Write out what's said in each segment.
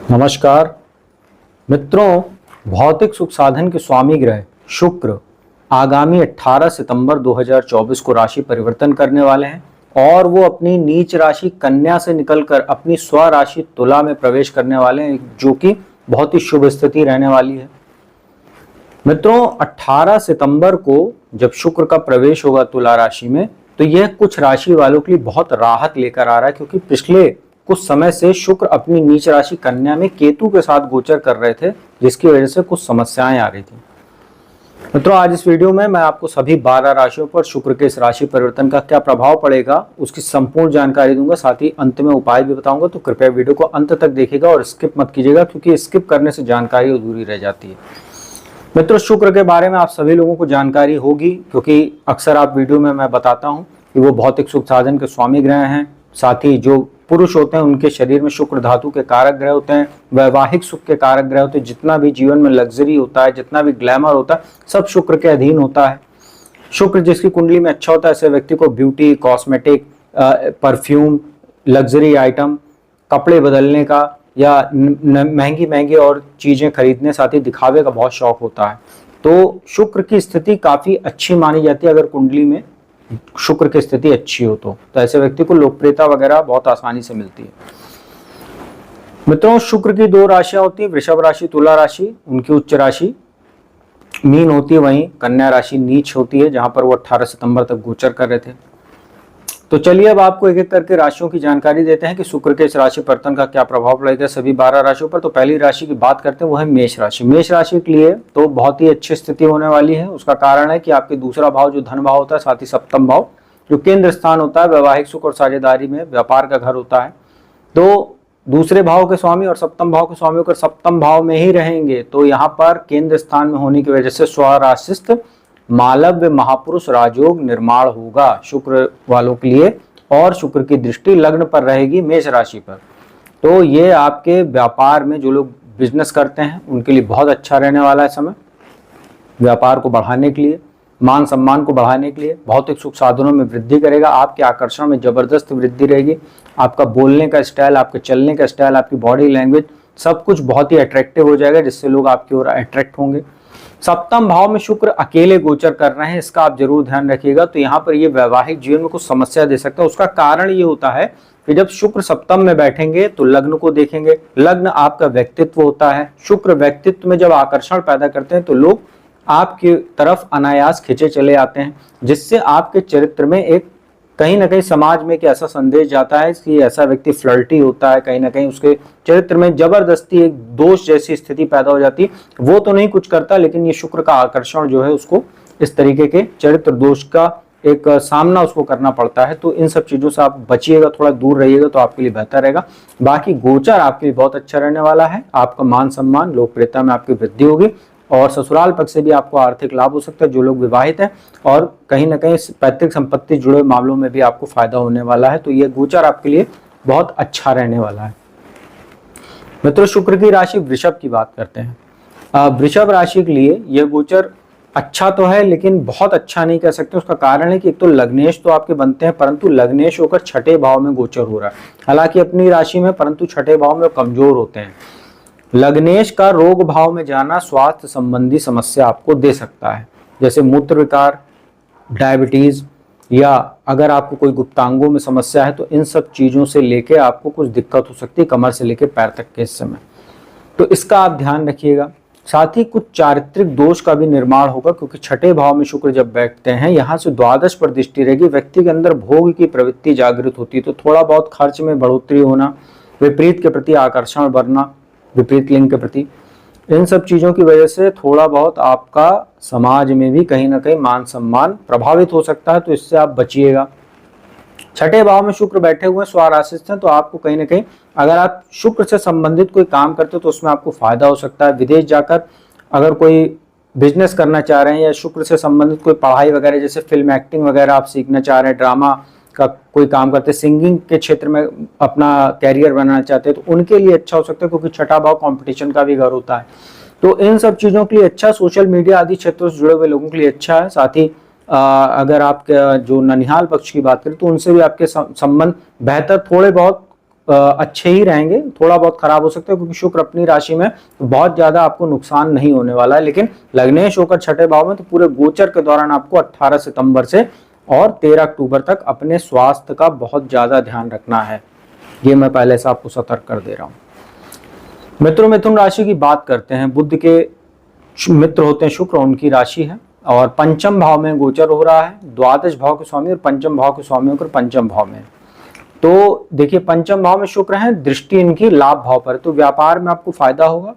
नमस्कार मित्रों, भौतिक सुख साधन के स्वामी ग्रह शुक्र आगामी 18 सितंबर 2024 को राशि परिवर्तन करने वाले हैं और वो अपनी नीच राशि कन्या से निकलकर अपनी स्व राशि तुला में प्रवेश करने वाले हैं, जो कि बहुत ही शुभ स्थिति रहने वाली है। मित्रों, 18 सितंबर को जब शुक्र का प्रवेश होगा तुला राशि में, तो यह कुछ राशि वालों के लिए बहुत राहत लेकर आ रहा है, क्योंकि पिछले कुछ समय से शुक्र अपनी नीच राशि कन्या में केतु के साथ गोचर कर रहे थे, जिसकी वजह से कुछ समस्याएं आ रही थी। मित्रों, आज इस वीडियो में मैं आपको सभी 12 राशियों पर शुक्र के इस राशि परिवर्तन का क्या प्रभाव पड़ेगा उसकी संपूर्ण जानकारी दूंगा। साथ ही अंत में उपाय भी बताऊंगा, तो कृपया वीडियो को अंत तक देखिएगा और स्किप मत कीजिएगा, क्योंकि स्किप करने से जानकारी अधूरी रह जाती है। मित्रों, शुक्र के बारे में आप सभी लोगों को जानकारी होगी, क्योंकि अक्सर आप वीडियो में मैं बताता हूँ कि वो भौतिक सुख साधन के स्वामी ग्रह हैं। साथ ही जो पुरुष होते हैं उनके शरीर में शुक्र धातु के कारक ग्रह होते हैं, वैवाहिक सुख के कारक ग्रह होते हैं। जितना भी जीवन में लग्जरी होता है, जितना भी ग्लैमर होता है, सब शुक्र के अधीन होता है। शुक्र जिसकी कुंडली में अच्छा होता है, ऐसे व्यक्ति को beauty, cosmetic, perfume, luxury item, कपड़े बदलने का या महंगी महंगी और चीजें खरीदने, साथ ही दिखावे का बहुत शौक होता है। तो शुक्र की स्थिति काफी अच्छी मानी जाती है। अगर कुंडली में शुक्र की स्थिति अच्छी हो तो ऐसे व्यक्ति को लोकप्रियता वगैरह बहुत आसानी से मिलती है। मित्रों, शुक्र की दो राशियां होती है, वृषभ राशि, तुला राशि। उनकी उच्च राशि मीन होती है, वहीं कन्या राशि नीच होती है, जहां पर वो 18 सितंबर तक गोचर कर रहे थे। तो चलिए अब आपको एक एक करके राशियों की जानकारी देते हैं कि शुक्र के इस राशि परिवर्तन का क्या प्रभाव पड़ेगा सभी 12 राशियों पर। तो पहली राशि की बात करते हैं, वो है मेष राशि। मेष राशि के लिए तो बहुत ही अच्छी स्थिति होने वाली है। उसका कारण है कि आपके दूसरा भाव जो धन भाव होता है, साथ ही सप्तम भाव जो केंद्र स्थान होता है, वैवाहिक सुख और साझेदारी में व्यापार का घर होता है। तो दूसरे भाव के स्वामी और सप्तम भाव के स्वामी होकर सप्तम भाव में ही रहेंगे, तो यहाँ पर केंद्र स्थान में होने की वजह से स्वराशिस्थ मालव्य महापुरुष राजयोग निर्माण होगा शुक्र वालों के लिए। और शुक्र की दृष्टि लग्न पर रहेगी मेष राशि पर। तो ये आपके व्यापार में जो लोग बिजनेस करते हैं उनके लिए बहुत अच्छा रहने वाला है समय। व्यापार को बढ़ाने के लिए, मान सम्मान को बढ़ाने के लिए, भौतिक सुख साधनों में वृद्धि करेगा। आपके आकर्षण में जबरदस्त वृद्धि रहेगी। आपका बोलने का स्टाइल, आपके चलने का स्टाइल, आपकी बॉडी लैंग्वेज, सब कुछ बहुत ही अट्रैक्टिव हो जाएगा, जिससे लोग आपकी ओर अट्रैक्ट होंगे। सप्तम भाव में शुक्र अकेले गोचर कर रहे हैं, इसका आप जरूर ध्यान रखिएगा। तो यहाँ पर ये वैवाहिक जीवन में कुछ समस्या दे सकता है। उसका कारण ये होता है कि जब शुक्र सप्तम में बैठेंगे तो लग्न को देखेंगे। लग्न आपका व्यक्तित्व होता है। शुक्र व्यक्तित्व में जब आकर्षण पैदा करते हैं तो लोग आपकी तरफ अनायास खिंचे चले आते हैं, जिससे आपके चरित्र में एक कहीं ना कहीं समाज में एक ऐसा संदेश जाता है कि ऐसा व्यक्ति फ्लर्टी होता है। कहीं ना कहीं उसके चरित्र में जबरदस्ती एक दोष जैसी स्थिति पैदा हो जाती है। वो तो नहीं कुछ करता, लेकिन ये शुक्र का आकर्षण जो है उसको इस तरीके के चरित्र दोष का एक सामना उसको करना पड़ता है। तो इन सब चीजों से आप बचिएगा, थोड़ा दूर रहिएगा, तो आपके लिए बेहतर रहेगा। बाकी गोचर आपके लिए बहुत अच्छा रहने वाला है। आपका मान सम्मान, लोकप्रियता में आपकी वृद्धि होगी और ससुराल पक्ष से भी आपको आर्थिक लाभ हो सकता है। जो लोग विवाहित हैं और कहीं ना कहीं पैतृक संपत्ति जुड़े मामलों में भी आपको फायदा होने वाला है। तो ये गोचर आपके लिए बहुत अच्छा रहने वाला है। मित्रों, शुक्र की राशि वृषभ की बात करते हैं। वृषभ राशि के लिए यह गोचर अच्छा तो है, लेकिन बहुत अच्छा नहीं कह सकते। उसका कारण है कि एक तो लग्नेश तो आपके बनते हैं, परंतु लग्नेश होकर छठे भाव में गोचर हो रहा है। हालांकि अपनी राशि में, परंतु छठे भाव में कमजोर होते हैं। लग्नेश का रोग भाव में जाना स्वास्थ्य संबंधी समस्या आपको दे सकता है, जैसे मूत्र विकार, डायबिटीज, या अगर आपको कोई गुप्तांगों में समस्या है तो इन सब चीजों से लेके आपको कुछ दिक्कत हो सकती है, कमर से लेके पैर तक के इस समय। तो इसका आप ध्यान रखिएगा। साथ ही कुछ चारित्रिक दोष का भी निर्माण होगा, क्योंकि छठे भाव में शुक्र जब बैठते हैं, यहाँ से द्वादश पर दृष्टि रहेगी। व्यक्ति के अंदर भोग की प्रवृत्ति जागृत होती है, तो थोड़ा बहुत खर्च में बढ़ोतरी होना, विपरीत के प्रति आकर्षण बढ़ना, विपरीत लिंग के प्रति, इन सब चीजों की वजह से थोड़ा बहुत आपका समाज में भी कहीं ना कहीं मान सम्मान प्रभावित हो सकता है। तो इससे आप बचिएगा। छठे भाव में शुक्र बैठे हुए स्वराशिस्थ हैं, तो आपको कहीं ना कहीं अगर आप शुक्र से संबंधित कोई काम करते हो तो उसमें आपको फायदा हो सकता है। विदेश जाकर अगर कोई बिजनेस करना चाह रहे हैं, या शुक्र से संबंधित कोई पढ़ाई वगैरह, जैसे फिल्म एक्टिंग वगैरह आप सीखना चाह रहे हैं, ड्रामा का कोई काम करते हैं, सिंगिंग के क्षेत्र में अपना कैरियर बनाना चाहते हैं, तो उनके लिए अच्छा हो सकता है, क्योंकि छठा भाव कंपटीशन का भी घर होता है। तो इन सब चीज़ों के लिए अच्छा, सोशल मीडिया आदि क्षेत्रों से जुड़े हुए लोगों के लिए अच्छा है। साथ ही अगर आप जो ननिहाल पक्ष की बात करें तो उनसे भी आपके संबंध बेहतर थोड़े बहुत अच्छे ही रहेंगे, थोड़ा बहुत खराब हो सकते हैं क्योंकि शुक्र अपनी राशि में, तो बहुत ज्यादा आपको नुकसान नहीं होने वाला है। लेकिन लग्नेश होकर छठे भाव में, तो पूरे गोचर के दौरान आपको 18 सितंबर से और 13 अक्टूबर तक अपने स्वास्थ्य का बहुत ज्यादा ध्यान रखना है। ये मैं पहले से आपको सतर्क कर दे रहा हूं। मित्रों, मिथुन राशि की बात करते हैं। बुध के मित्र होते हैं शुक्र, उनकी राशि है और पंचम भाव में गोचर हो रहा है। द्वादश भाव के स्वामी और पंचम भाव के स्वामी होकर पंचम भाव में। तो देखिए, पंचम भाव में शुक्र है, दृष्टि इनकी लाभ भाव पर, तो व्यापार में आपको फायदा होगा।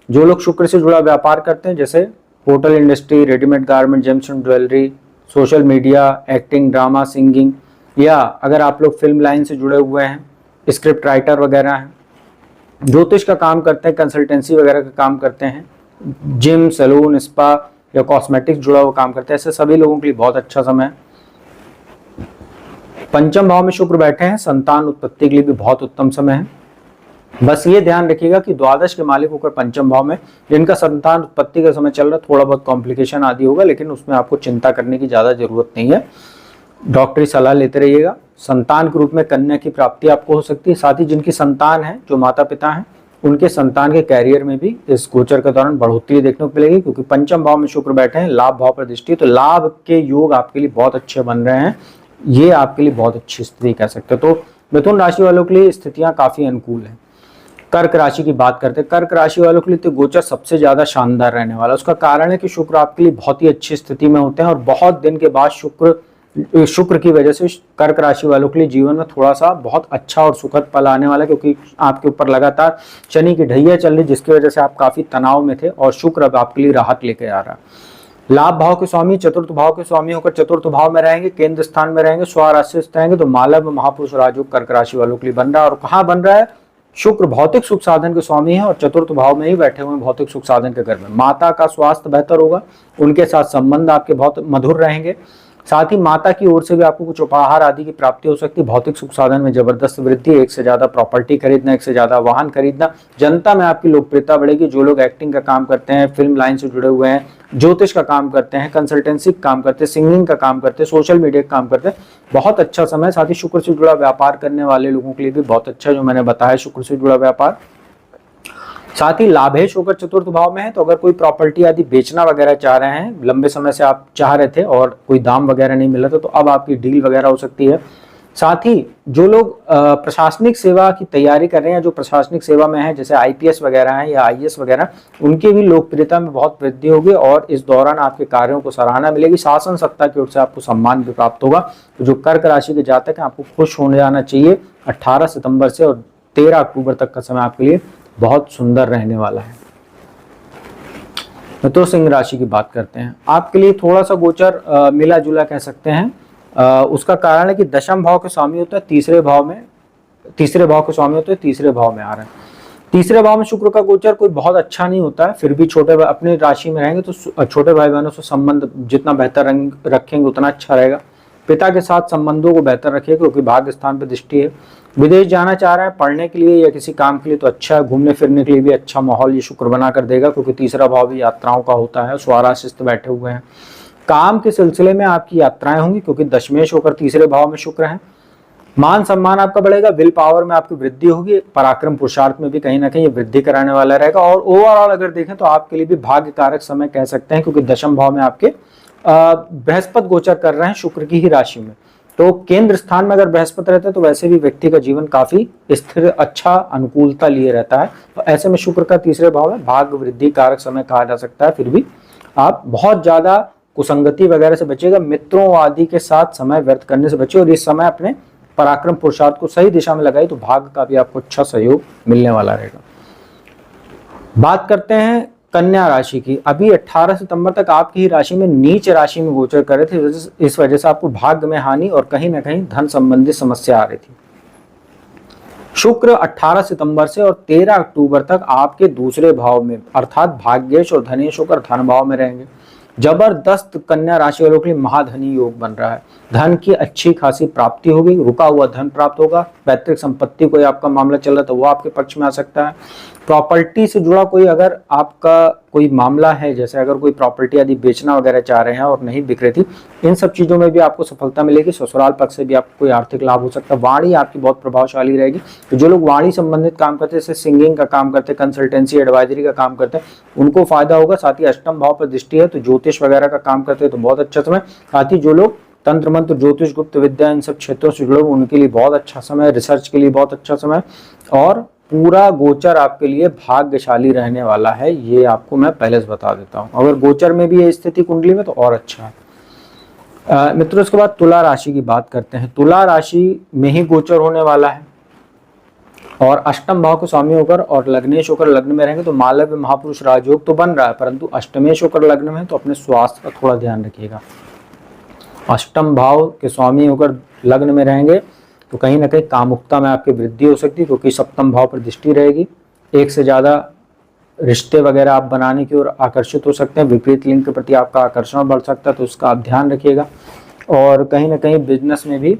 जो लोग शुक्र से जुड़ा व्यापार करते हैं, जैसे hotel industry, readymade garment, James and jewellery, social media, acting, drama, singing, या अगर आप लोग फिल्म लाइन से जुड़े हुए हैं, स्क्रिप्ट राइटर वगैरह हैं, ज्योतिष का काम करते हैं, कंसल्टेंसी वगैरह का काम करते हैं, जिम, सैलून, स्पा या कॉस्मेटिक्स जुड़ा हुआ काम करते हैं, ऐसे सभी लोगों के लिए बहुत अच्छा समय है। पंचम भाव में शुक्र बैठे हैं, संतान उत्पत्ति के लिए भी बहुत उत्तम समय है। बस ये ध्यान रखिएगा कि द्वादश के मालिक होकर पंचम भाव में, जिनका संतान उत्पत्ति का समय चल रहा है, थोड़ा बहुत कॉम्प्लिकेशन आदि होगा, लेकिन उसमें आपको चिंता करने की ज्यादा जरूरत नहीं है। डॉक्टरी सलाह लेते रहिएगा। संतान के रूप में कन्या की प्राप्ति आपको हो सकती है। साथ ही जिनकी संतान है, जो माता पिता हैं, उनके संतान के कैरियर में भी इस गोचर के दौरान बढ़ोतरी देखने को मिलेगी, क्योंकि पंचम भाव में शुक्र बैठे हैं, लाभ भाव पर दृष्टि, तो लाभ के योग आपके लिए बहुत अच्छे बन रहे हैं। ये आपके लिए बहुत अच्छी स्थिति कह सकते हैं। तो मिथुन राशि वालों के लिए स्थितियां काफी अनुकूल हैं। कर्क राशि की बात करते हैं। कर्क राशि वालों के लिए तो गोचर सबसे ज्यादा शानदार रहने वाला है। उसका कारण है कि शुक्र आपके लिए बहुत ही अच्छी स्थिति में होते हैं और बहुत दिन के बाद शुक्र की वजह से कर्क राशि वालों के लिए जीवन में थोड़ा सा बहुत अच्छा और सुखद पल आने वाला है, क्योंकि आपके ऊपर लगातार शनि की ढैया चल रही, जिसकी वजह से आप काफी तनाव में थे और शुक्र अब आपके लिए राहत लेके आ रहा है। लाभ भाव के स्वामी, चतुर्थ भाव के स्वामी होकर चतुर्थ भाव में रहेंगे, केंद्र स्थान में रहेंगे, स्वराशि से रहेंगे, तो मालव महापुरुष राजयोग कर्क राशि वालों के लिए बन रहा है। और कहाँ बन रहा है? शुक्र भौतिक सुख साधन के स्वामी है और चतुर्थ भाव में ही बैठे हुए भौतिक सुख साधन के घर में। माता का स्वास्थ्य बेहतर होगा, उनके साथ संबंध आपके बहुत मधुर रहेंगे। साथ ही माता की ओर से भी आपको कुछ उपहार आदि की प्राप्ति हो सकती है। भौतिक सुख साधन में जबरदस्त वृद्धि, एक से ज्यादा प्रॉपर्टी खरीदना, एक से ज्यादा वाहन खरीदना, जनता में आपकी लोकप्रियता बढ़ेगी। जो लोग एक्टिंग का काम करते हैं, फिल्म लाइन से जुड़े हुए हैं, ज्योतिष का काम करते हैं, कंसल्टेंसी का काम करते हैं, सिंगिंग का काम करते हैं, सोशल मीडिया का काम करते हैं, बहुत अच्छा समय। साथ ही शुक्र से जुड़ा व्यापार करने वाले लोगों के लिए भी बहुत अच्छा, जो मैंने बताया शुक्र से जुड़ा व्यापार। साथ ही लाभेश होकर चतुर्थ भाव में है, तो अगर कोई प्रॉपर्टी आदि बेचना वगैरह चाह रहे हैं, लंबे समय से आप चाह रहे थे और कोई दाम वगैरह नहीं मिला था, तो अब आपकी डील वगैरह हो सकती है। साथ ही जो लोग प्रशासनिक सेवा की तैयारी कर रहे हैं, जो प्रशासनिक सेवा में है, जैसे आईपीएस वगैरह हैं या आईएएस वगैरह, उनकी भी लोकप्रियता में बहुत वृद्धि होगी और इस दौरान आपके कार्यों को सराहना मिलेगी। शासन सत्ता की ओर से आपको सम्मान भी प्राप्त होगा। तो जो कर्क राशि के जातक हैं, आपको खुश होने जाना चाहिए। 18 सितंबर से और 13 अक्टूबर तक का समय आपके लिए बहुत सुंदर रहने वाला है। तो सिंह राशि की बात करते हैं। आपके लिए थोड़ा सा गोचर मिला जुला कह सकते हैं। उसका कारण है कि दशम भाव के स्वामी होता है तीसरे भाव में, तीसरे भाव के स्वामी होते हैं तीसरे भाव में आ रहे हैं। तीसरे भाव में शुक्र का गोचर कोई बहुत अच्छा नहीं होता है, फिर भी छोटे अपनी राशि में रहेंगे तो छोटे भाई बहनों से संबंध जितना बेहतर रखेंगे उतना अच्छा रहेगा। पिता के साथ संबंधों को बेहतर रखिए, क्योंकि भाग्य स्थान पर दृष्टि है। विदेश जाना चाह रहे हैं पढ़ने के लिए या किसी काम के लिए, तो अच्छा है। घूमने फिरने के लिए भी अच्छा माहौल ये शुक्र बना कर देगा, क्योंकि तीसरा भाव भी यात्राओं का होता है। स्वराशिस्त बैठे हुए हैं, काम के सिलसिले में आपकी यात्राएं होंगी, क्योंकि दशमेश होकर तीसरे भाव में शुक्र है। मान सम्मान आपका बढ़ेगा, विल पावर में आपकी वृद्धि होगी, पराक्रम पुरुषार्थ में भी कहीं ना कहीं ये वृद्धि कराने वाला रहेगा। और ओवरऑल अगर देखें तो आपके लिए भी भाग्य कारक समय कह सकते हैं, क्योंकि दशम भाव में आपके बृहस्पति गोचर कर रहे हैं शुक्र की ही राशि में। तो केंद्र स्थान में अगर बृहस्पति रहते हैं तो वैसे भी व्यक्ति का जीवन काफी स्थिर, अच्छा, अनुकूलता लिए रहता है। तो ऐसे में शुक्र का तीसरे भाव में भाग्य वृद्धि कारक समय कहा जा सकता है। फिर भी आप बहुत ज्यादा कुसंगति वगैरह से बचेगा, मित्रों आदि के साथ समय व्यर्थ करने से बचे और इस समय अपने पराक्रम पुरुषार्थ को सही दिशा में लगाए, तो भाग्य का भी आपको अच्छा सहयोग मिलने वाला रहेगा। बात करते हैं कन्या राशि की। अभी 18 सितंबर तक आपकी ही राशि में नीच राशि में गोचर कर रहे थे, इस वजह से आपको भाग्य में हानि और कहीं ना कहीं धन संबंधी समस्या आ रही थी। शुक्र 18 सितंबर से और 13 अक्टूबर तक आपके दूसरे भाव में अर्थात भाग्येश और धनेश होकर धन भाव में रहेंगे। जबरदस्त कन्या राशि वालों के लिए महाधनी योग बन रहा है। धन की अच्छी खासी प्राप्ति होगी, रुका हुआ धन प्राप्त होगा। पैतृक संपत्ति कोई आपका मामला चल रहा था वो आपके पक्ष में आ सकता है। प्रॉपर्टी से जुड़ा कोई अगर आपका कोई मामला है, जैसे अगर कोई प्रॉपर्टी आदि बेचना वगैरह चाह रहे हैं और नहीं बिक रही थी, इन सब चीज़ों में भी आपको सफलता मिलेगी। ससुराल पक्ष से भी आपको कोई आर्थिक लाभ हो सकता है। वाणी आपकी बहुत प्रभावशाली रहेगी। तो जो लोग वाणी संबंधित काम करते हैं, जैसे सिंगिंग का काम करते हैं, कंसल्टेंसी एडवाइजरी का काम करते हैं, उनको फायदा होगा। साथ ही अष्टम भाव पर दृष्टि है, तो ज्योतिष वगैरह का काम करते हैं तो बहुत अच्छा समय। साथ ही जो लोग तंत्र मंत्र ज्योतिष गुप्त विद्या इन सब क्षेत्रों से जुड़े, उनके लिए बहुत अच्छा समय, रिसर्च के लिए बहुत अच्छा समय। और पूरा गोचर आपके लिए भाग्यशाली रहने वाला है, ये आपको मैं पहले से बता देता हूं। अगर गोचर में भी है स्थिति कुंडली में तो और अच्छा है। मित्रों, इसके बाद तुला राशि की बात करते हैं। तुला राशि में ही गोचर होने वाला है और अष्टम भाव को स्वामी होकर और लग्नेश होकर लग्न में रहेंगे तो मालव्य महापुरुष राजयोग तो बन रहा है, परंतु अष्टमेश होकर लग्न में, तो अपने स्वास्थ्य का थोड़ा ध्यान रखिएगा। अष्टम भाव के स्वामी होकर लग्न में रहेंगे तो कहीं ना कहीं कामुकता में आपकी वृद्धि हो सकती है, क्योंकि सप्तम भाव पर दृष्टि रहेगी। एक से ज़्यादा रिश्ते वगैरह आप बनाने की ओर आकर्षित हो सकते हैं। विपरीत लिंग के प्रति आपका आकर्षण बढ़ सकता है, तो उसका आप ध्यान रखिएगा। और कहीं ना कहीं बिजनेस में भी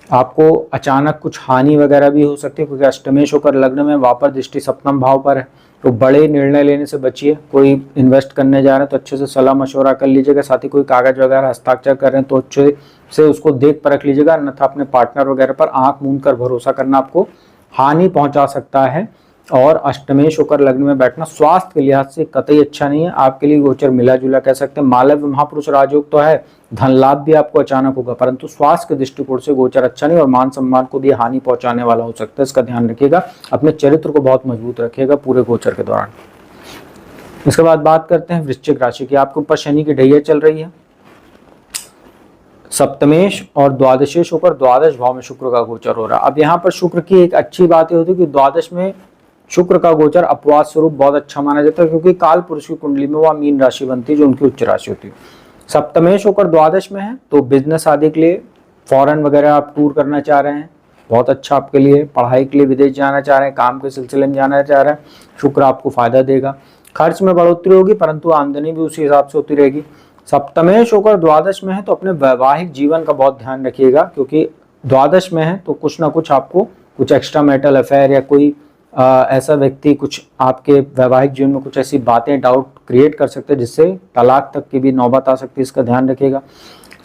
आपको अचानक कुछ हानि वगैरह भी हो सकती है, क्योंकि अष्टमेश होकर लग्न में वापर दृष्टि सप्तम भाव पर है। तो बड़े निर्णय लेने से बचिए। कोई इन्वेस्ट करने जा रहे हैं तो अच्छे से सलाह मशवरा कर लीजिएगा। साथ ही कोई कागज वगैरह हस्ताक्षर कर रहे हैं तो अच्छे से उसको देख परख लीजिएगा, अन्यथा अपने पार्टनर वगैरह पर आंख मूंद कर भरोसा करना आपको हानि पहुंचा सकता है। और अष्टमेश होकर लग्न में बैठना स्वास्थ्य के लिहाज से कतई अच्छा नहीं है। आपके लिए गोचर मिला जुला कह सकते हैं। मालव्य महापुरुष राजयोग तो है, धन लाभ भी आपको अचानक होगा, परंतु स्वास्थ्य के दृष्टिकोण से गोचर अच्छा नहीं और मान सम्मान को भी हानि पहुंचाने वाला हो सकता है। इसका ध्यान रखिएगा। अपने चरित्र को बहुत मजबूत रखिएगा पूरे गोचर के दौरान। इसके बाद बात करते हैं वृश्चिक राशि की। आपके ऊपर शनि की ढैया चल रही है। सप्तमेश और द्वादशेश होकर द्वादश भाव में शुक्र का गोचर हो रहा है। अब यहाँ पर शुक्र की एक अच्छी बात ये होती है कि द्वादश में शुक्र का गोचर अपवाद स्वरूप बहुत अच्छा माना जाता है, क्योंकि काल पुरुष की कुंडली में वह मीन राशि बनती है जो उनकी उच्च राशि होती है। सप्तमेश होकर द्वादश में है तो बिजनेस आदि के लिए, फॉरेन वगैरह आप टूर करना चाह रहे हैं, बहुत अच्छा आपके लिए। पढ़ाई के लिए विदेश जाना चाह रहे हैं, काम के सिलसिले में जाना चाह रहे हैं, शुक्र आपको फायदा देगा। खर्च में बढ़ोतरी होगी, परंतु आमदनी भी उसी हिसाब से होती रहेगी। सप्तमेश होकर द्वादश में है तो अपने वैवाहिक जीवन का बहुत ध्यान रखिएगा, क्योंकि द्वादश में है तो कुछ ना कुछ आपको कुछ एक्स्ट्रा मैरिटल अफेयर या कोई ऐसा व्यक्ति कुछ आपके वैवाहिक जीवन में कुछ ऐसी बातें डाउट क्रिएट कर सकते हैं जिससे तलाक तक की भी नौबत आ सकती है। इसका ध्यान रखिएगा।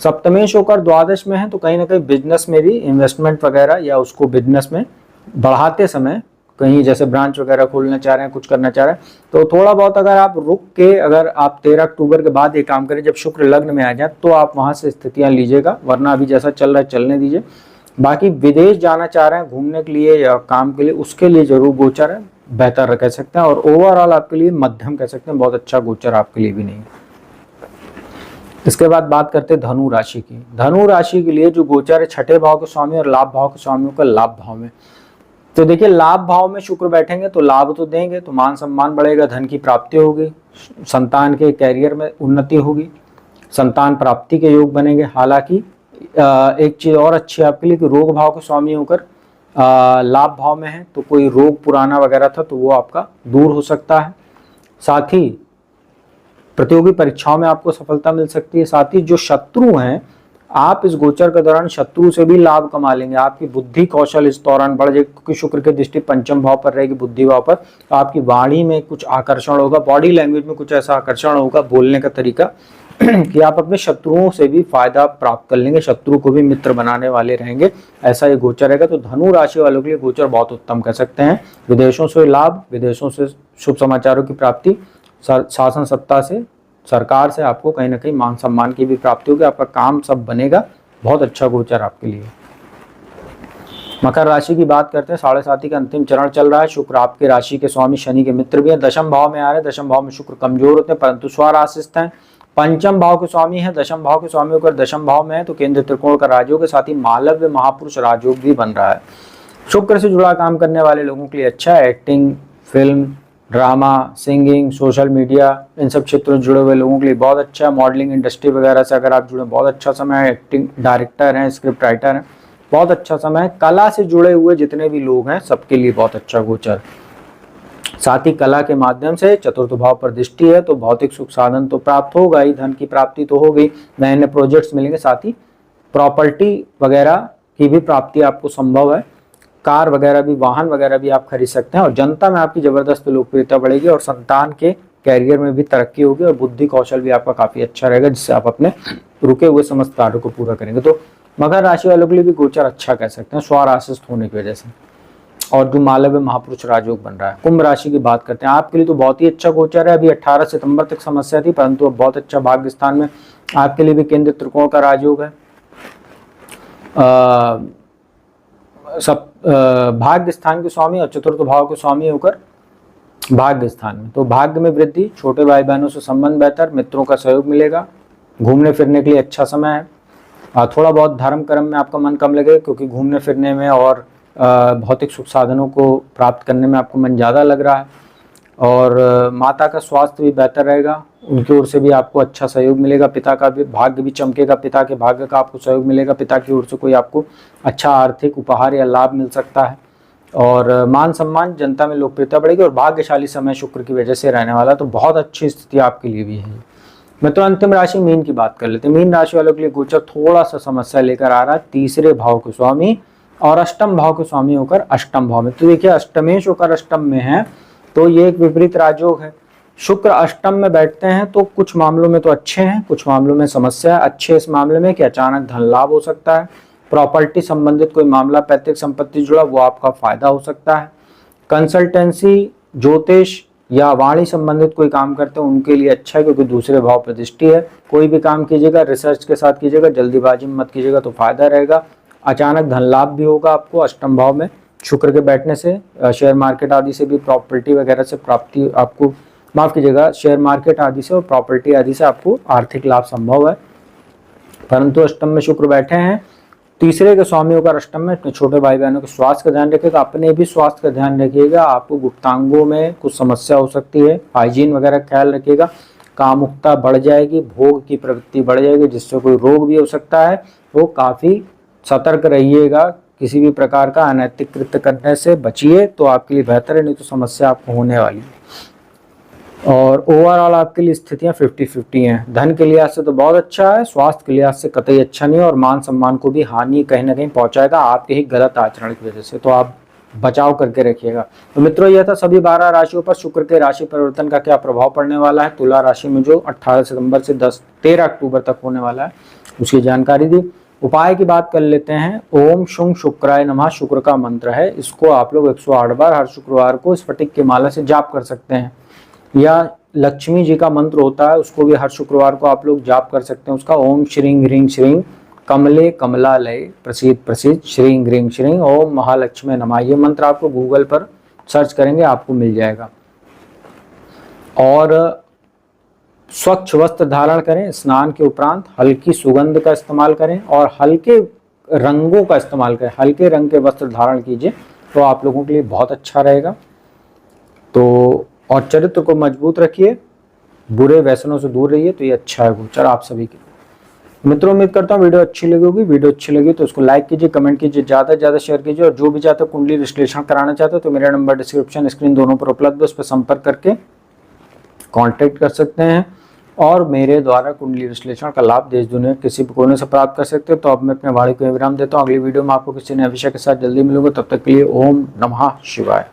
सप्तमेश होकर द्वादश में है तो कहीं ना कहीं बिजनेस में भी इन्वेस्टमेंट वगैरह या उसको बिजनेस में बढ़ाते समय कहीं जैसे ब्रांच वगैरह खोलना चाह रहे हैं, कुछ करना चाह रहे हैं, तो थोड़ा बहुत अगर आप रुक के, अगर आप 13 अक्टूबर के बाद ये काम करें जब शुक्र लग्न में आ जाए, तो आप वहां से स्थितियां लीजिएगा, वरना अभी जैसा चल रहा है चलने दीजिए। बाकी विदेश जाना चाह रहे हैं घूमने के लिए या काम के लिए, उसके लिए जरूर गोचर है, बेहतर कह सकते हैं। और ओवरऑल आपके लिए मध्यम कह सकते हैं, बहुत अच्छा गोचर आपके लिए भी नहीं है। इसके बाद बात करते हैं धनु राशि की। धनु राशि के लिए जो गोचर है छठे भाव के स्वामी और लाभ भाव के स्वामियों का लाभ भाव में, तो देखिए लाभ भाव में शुक्र बैठेंगे तो लाभ तो देंगे, तो मान सम्मान बढ़ेगा, धन की प्राप्ति होगी, संतान के कैरियर में उन्नति होगी, संतान प्राप्ति के योग बनेंगे। हालांकि एक चीज और अच्छी है आपके लिए कि रोग भाव के स्वामी होकर लाभ भाव में है तो कोई रोग पुराना वगैरह था तो वो आपका दूर हो सकता है। साथ ही प्रतियोगी परीक्षाओं में आपको सफलता मिल सकती है। साथ ही जो शत्रु हैं, आप इस गोचर के दौरान शत्रु से भी लाभ कमा लेंगे। आपकी बुद्धि कौशल इस दौरान बढ़ जाएगी, क्योंकि शुक्र की दृष्टि पंचम भाव पर रहेगी, बुद्धि भाव पर। तो आपकी वाणी में कुछ आकर्षण होगा, बॉडी लैंग्वेज में कुछ ऐसा आकर्षण होगा, बोलने का तरीका कि आप अपने शत्रुओं से भी फायदा प्राप्त कर लेंगे, शत्रु को भी मित्र बनाने वाले रहेंगे, ऐसा ये गोचर रहेगा। तो धनु राशि वालों के लिए गोचर बहुत उत्तम कह सकते हैं। विदेशों से लाभ, विदेशों से शुभ समाचारों की प्राप्ति, शासन सत्ता से, सरकार से आपको कहीं ना कहीं मान सम्मान की भी प्राप्ति होगी, आपका काम सब बनेगा, बहुत अच्छा गोचर आपके लिए। मकर राशि की बात करते हैं। 7.5 का अंतिम चरण चल रहा है। शुक्र आपके राशि के स्वामी शनि के मित्र भी हैं, दशम भाव में आ रहे हैं। दशम भाव में शुक्र कमजोर होते हैं परंतु स्वराशिस्थ हैं। पंचम भाव के स्वामी है, दशम भाव के स्वामी होकर दशम भाव में है तो केंद्र त्रिकोण का राजयोग के साथ ही मालव्य महापुरुष राजयोग भी बन रहा है। शुक्र से जुड़ा काम करने वाले लोगों के लिए अच्छा है। Acting, film, drama, singing, social media, इन सब क्षेत्रों से जुड़े हुए लोगों के लिए बहुत अच्छा है। मॉडलिंग इंडस्ट्री वगैरह से अगर आप जुड़े, बहुत अच्छा समय है। एक्टिंग डायरेक्टर हैं, स्क्रिप्ट राइटर हैं, बहुत अच्छा समय है। कला से जुड़े हुए जितने भी लोग हैं सबके लिए बहुत अच्छा गोचर। साथ ही कला के माध्यम से चतुर्थ भाव पर दृष्टि है तो भौतिक सुख साधन तो प्राप्त होगा ही, धन की प्राप्ति तो हो गई, नए नए प्रोजेक्ट्स मिलेंगे, साथ ही प्रॉपर्टी वगैरह की भी प्राप्ति आपको संभव है। कार वगैरह भी, वाहन वगैरह भी आप खरीद सकते हैं। और जनता में आपकी जबरदस्त लोकप्रियता बढ़ेगी और संतान के कैरियर में भी तरक्की होगी और बुद्धि कौशल भी आपका काफी अच्छा रहेगा, जिससे आप अपने रुके हुए समस्त कार्यों को पूरा करेंगे। तो मकर राशि वालों के लिए भी गोचर अच्छा कह सकते हैं, स्वराशिस्थ होने की वजह से, और जो मालव्य महापुरुष राजयोग बन रहा है। कुंभ राशि की बात करते हैं, आपके लिए तो बहुत ही अच्छा गोचर है। अभी 18 सितंबर तक समस्या थी, परंतु अब बहुत अच्छा भाग्य स्थान में आपके लिए भी केंद्र त्रिकोण का राजयोग है। भाग्य स्थान के स्वामी और चतुर्थ भाव के स्वामी होकर भाग्य स्थान में, तो भाग्य में वृद्धि, छोटे भाई बहनों से संबंध बेहतर, मित्रों का सहयोग मिलेगा, घूमने फिरने के लिए अच्छा समय है। थोड़ा बहुत धर्म कर्म में आपका मन कम लगेगा, क्योंकि घूमने फिरने में और भौतिक सुख साधनों को प्राप्त करने में आपको मन ज़्यादा लग रहा है। और माता का स्वास्थ्य भी बेहतर रहेगा, उनकी ओर से भी आपको अच्छा सहयोग मिलेगा। पिता का भी भाग्य भी चमकेगा, पिता के भाग्य का आपको सहयोग मिलेगा, पिता की ओर से कोई आपको अच्छा आर्थिक उपहार या लाभ मिल सकता है। और मान सम्मान, जनता में लोकप्रियता बढ़ेगी और भाग्यशाली समय शुक्र की वजह से रहने वाला, तो बहुत अच्छी स्थिति आपके लिए भी है। मित्रों, अंतिम राशि मीन की बात कर लेते हैं। मीन राशि वालों के लिए गोचर थोड़ा सा समस्या लेकर आ रहा है, तीसरे भाव के स्वामी और अष्टम भाव के स्वामी होकर अष्टम भाव में। तो देखिए, अष्टमेश होकर अष्टम में है, तो ये एक विपरीत राजयोग है। शुक्र अष्टम में बैठते हैं तो कुछ मामलों में तो अच्छे हैं, कुछ मामलों में समस्या है। अच्छे इस मामले में कि अचानक धन लाभ हो सकता है, प्रॉपर्टी संबंधित कोई मामला, पैतृक संपत्ति जुड़ा, वो आपका फायदा हो सकता है। कंसल्टेंसी, ज्योतिष या वाणी संबंधित कोई काम करते हैं उनके लिए अच्छा है, क्योंकि दूसरे भाव पर दृष्टि है। कोई भी काम कीजिएगा रिसर्च के साथ कीजिएगा, जल्दीबाजी में मत कीजिएगा, तो फायदा रहेगा। अचानक धन लाभ भी होगा आपको अष्टम भाव में शुक्र के बैठने से। शेयर मार्केट आदि से भी, प्रॉपर्टी वगैरह से प्राप्ति आपको, माफ कीजिएगा, शेयर मार्केट आदि से और प्रॉपर्टी आदि से आपको आर्थिक लाभ संभव है। परंतु अष्टम में शुक्र बैठे हैं, तीसरे के स्वामी होकर अष्टम में, अपने छोटे भाई बहनों के स्वास्थ्य का ध्यान रखिएगा, अपने भी स्वास्थ्य का ध्यान रखिएगा। आपको गुप्तांगों में कुछ समस्या हो सकती है, हाइजीन वगैरह ख्याल रखिएगा। कामुकता बढ़ जाएगी, भोग की प्रवृत्ति बढ़ जाएगी, जिससे कोई रोग भी हो सकता है। वो काफ़ी सतर्क रहिएगा, किसी भी प्रकार का अनैतिक कृत्य करने से बचिए, तो आपके लिए बेहतर है, नहीं तो समस्या आपको होने वाली है। और ओवरऑल आपके लिए स्थितियां 50-50 हैं। धन के लिहाज से तो बहुत अच्छा है, स्वास्थ्य के लिहाज से कतई अच्छा नहीं है, और मान सम्मान को भी हानि कहीं ना कहीं पहुंचाएगा आपके ही गलत आचरण की वजह से, तो आप बचाव करके रखिएगा। तो मित्रों, यह था सभी 12 राशियों पर शुक्र के राशि परिवर्तन का क्या प्रभाव पड़ने वाला है तुला राशि में, जो 18 सितंबर से 13 अक्टूबर तक होने वाला है, उसकी जानकारी दी। उपाय की बात कर लेते हैं। ओम शुंग शुक्राय नमः शुक्र का मंत्र है, इसको आप लोग 108 बार हर शुक्रवार को स्फटिक की माला से जाप कर सकते हैं। या लक्ष्मी जी का मंत्र होता है, उसको भी हर शुक्रवार को आप लोग जाप कर सकते हैं। उसका ओम श्रीं ह्रीं श्रीं कमले कमलालय प्रसीद प्रसीद श्रीं ह्रीं श्रीं ओम महालक्ष्मी नमः, ये मंत्र आपको गूगल पर सर्च करेंगे आपको मिल जाएगा। और स्वच्छ वस्त्र धारण करें, स्नान के उपरांत हल्की सुगंध का इस्तेमाल करें और हल्के रंगों का इस्तेमाल करें, हल्के रंग के वस्त्र धारण कीजिए, तो आप लोगों के लिए बहुत अच्छा रहेगा। तो और चरित्र को मजबूत रखिए, बुरे व्यसनों से दूर रहिए, तो ये अच्छा है गोचर आप सभी के। मित्रों, उम्मीद करता हूँ वीडियो अच्छी लगी होगी। वीडियो अच्छी लगी तो उसको लाइक कीजिए, कमेंट कीजिए, ज़्यादा से ज़्यादा शेयर कीजिए। और जो भी चाहते हो कुंडली विश्लेषण कराना चाहते हो तो मेरा नंबर डिस्क्रिप्शन स्क्रीन दोनों पर उपलब्ध है, उस पर संपर्क करके कॉन्टैक्ट कर सकते हैं। और मेरे द्वारा कुंडली विश्लेषण का लाभ देश दुनिया किसी भी कोने से प्राप्त कर सकते हो। तो अब मैं अपने वाणी को विराम देता हूँ। अगली वीडियो में आपको किसी नए विषय के साथ जल्दी मिलूंगा, तब तक के लिए ओम नमः शिवाय।